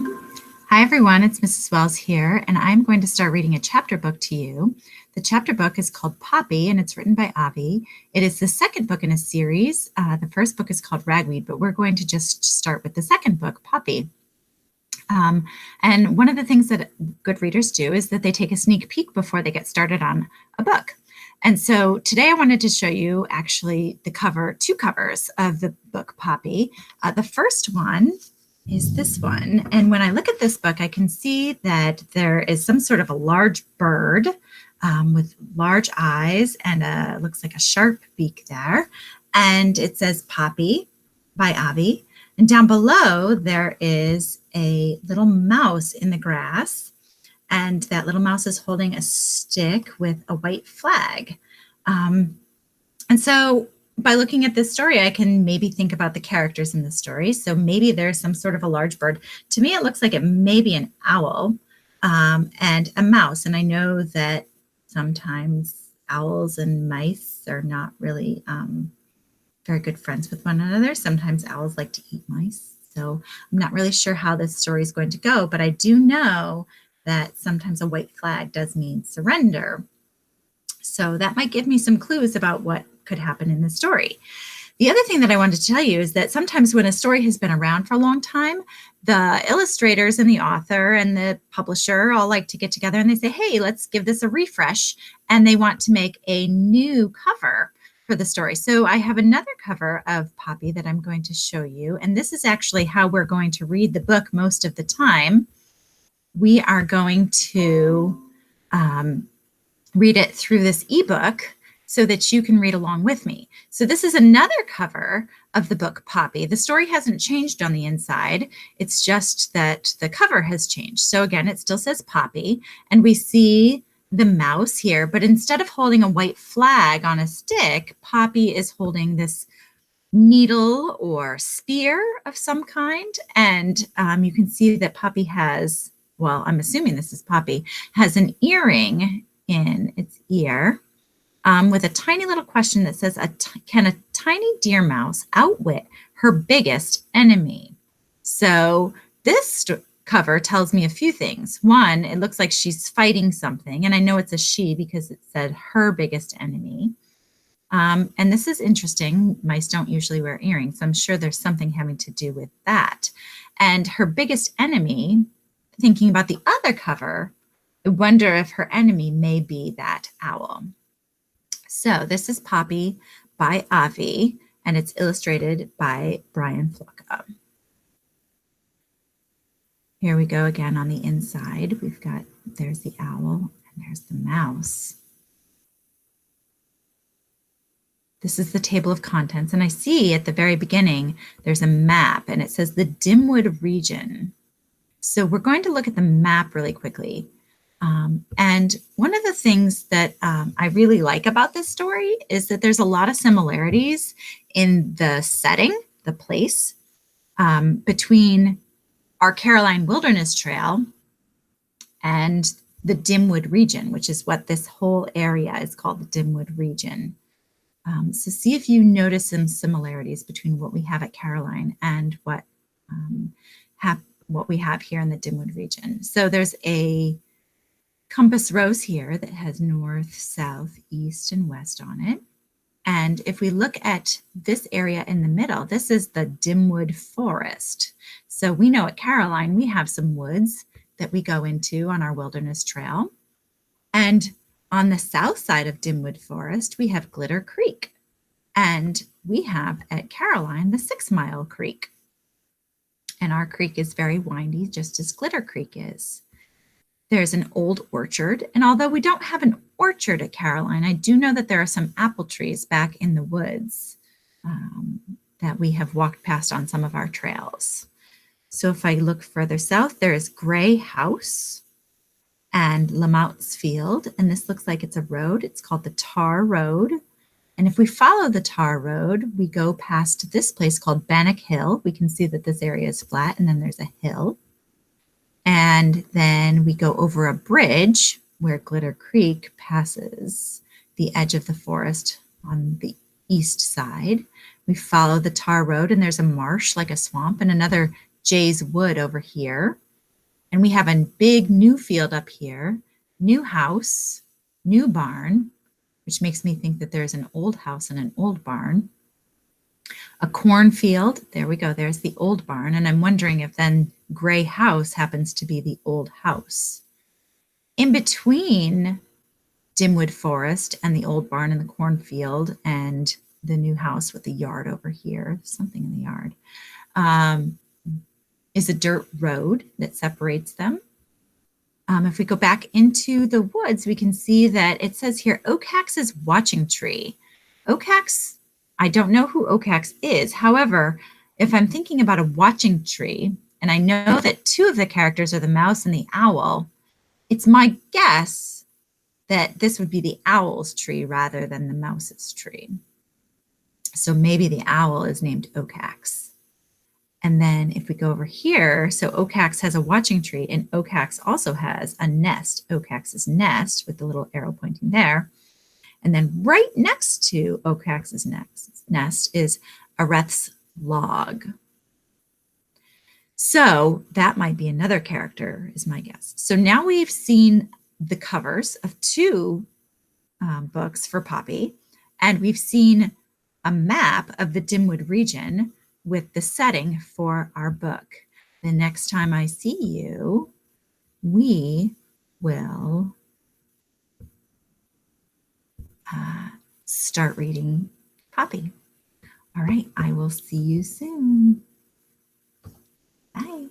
Hi everyone, it's Mrs. Wells here, and I'm going to start reading a chapter book to you. The chapter book is called Poppy, and it's written by Avi. It is the second book in a series. The first book is called Ragweed, but we're going to just start with the second book, Poppy. And one of the things that good readers do is that they take a sneak peek before they get started on a book. And so today I wanted to show you actually two covers of the book Poppy. The first one is this one. And when I look at this book, I can see that there is some sort of a large bird with large eyes and looks like a sharp beak there. And it says Poppy by Avi. And down below, there is a little mouse in the grass. And that little mouse is holding a stick with a white flag. And so by looking at this story, I can maybe think about the characters in the story. So maybe there's some sort of a large bird. To me, it looks like it may be an owl and a mouse. And I know that sometimes owls and mice are not really very good friends with one another. Sometimes owls like to eat mice. So I'm not really sure how this story is going to go, but I do know that sometimes a white flag does mean surrender. So that might give me some clues about what could happen in the story. The other thing that I wanted to tell you is that sometimes when a story has been around for a long time, the illustrators and the author and the publisher all like to get together and they say, hey, let's give this a refresh. And they want to make a new cover for the story. So I have another cover of Poppy that I'm going to show you. And this is actually how we're going to read the book most of the time. We are going to read it through this ebook so that you can read along with me. So this is another cover of the book Poppy. The story hasn't changed on the inside. It's just that the cover has changed. So again, it still says Poppy, and we see the mouse here, but instead of holding a white flag on a stick, Poppy is holding this needle or spear of some kind. And you can see that Poppy has, well, I'm assuming this is Poppy, has an earring in its ear with a tiny little question that says, can a tiny deer mouse outwit her biggest enemy? So this cover tells me a few things. One, it looks like she's fighting something, and I know it's a she because it said her biggest enemy. And this is interesting. Mice don't usually wear earrings, so I'm sure there's something having to do with that. And her biggest enemy, thinking about the other cover, I wonder if her enemy may be that owl. So this is Poppy by Avi, and it's illustrated by Brian Flocka. Here we go again on the inside. There's the owl and there's the mouse. This is the table of contents, and I see at the very beginning there's a map, and it says the Dimwood Region. So we're going to look at the map really quickly. And one of the things that I really like about this story is that there's a lot of similarities in the setting, the place, between our Caroline Wilderness Trail and the Dimwood Region, which is what this whole area is called, the Dimwood Region. So see if you notice some similarities between what we have at Caroline and what we have here in the Dimwood Region. So there's a compass rose here that has north, south, east, and west on it. And if we look at this area in the middle, this is the Dimwood Forest. So we know at Caroline, we have some woods that we go into on our wilderness trail. And on the south side of Dimwood Forest, we have Glitter Creek. And we have at Caroline, the 6 Mile Creek. And our creek is very windy, just as Glitter Creek is. There's an old orchard, and although we don't have an orchard at Caroline, I do know that there are some apple trees back in the woods that we have walked past on some of our trails. So if I look further south, there is Gray House and Lamout's Field, and this looks like it's a road. It's called the Tar Road. And if we follow the Tar Road, we go past this place called Bannock Hill. We can see that this area is flat, and then there's a hill. And then we go over a bridge where Glitter Creek passes the edge of the forest on the east side. We follow the Tar Road, and there's a marsh like a swamp and another Jay's Wood over here. And we have a big new field up here, new house, new barn, which makes me think that there's an old house and an old barn. A cornfield, there we go, there's the old barn. And I'm wondering if then gray house happens to be the old house. In between Dimwood Forest and the old barn and the cornfield and the new house with the yard over here, something in the yard, is a dirt road that separates them. If we go back into the woods, we can see that it says here, Oakhax's watching tree. Oakhax, I don't know who Oakhax is. However, if I'm thinking about a watching tree, and I know that two of the characters are the mouse and the owl, it's my guess that this would be the owl's tree rather than the mouse's tree. So maybe the owl is named Oakhax. And then if we go over here, so Oakhax has a watching tree and Oakhax also has a nest, Oakhax's nest with the little arrow pointing there. And then right next to Oakhax's nest is Areth's log. So that might be another character is my guess. So now we've seen the covers of two books for Poppy, and we've seen a map of the Dimwood region with the setting for our book. The next time I see you, we will start reading Poppy. All right, I will see you soon. Bye.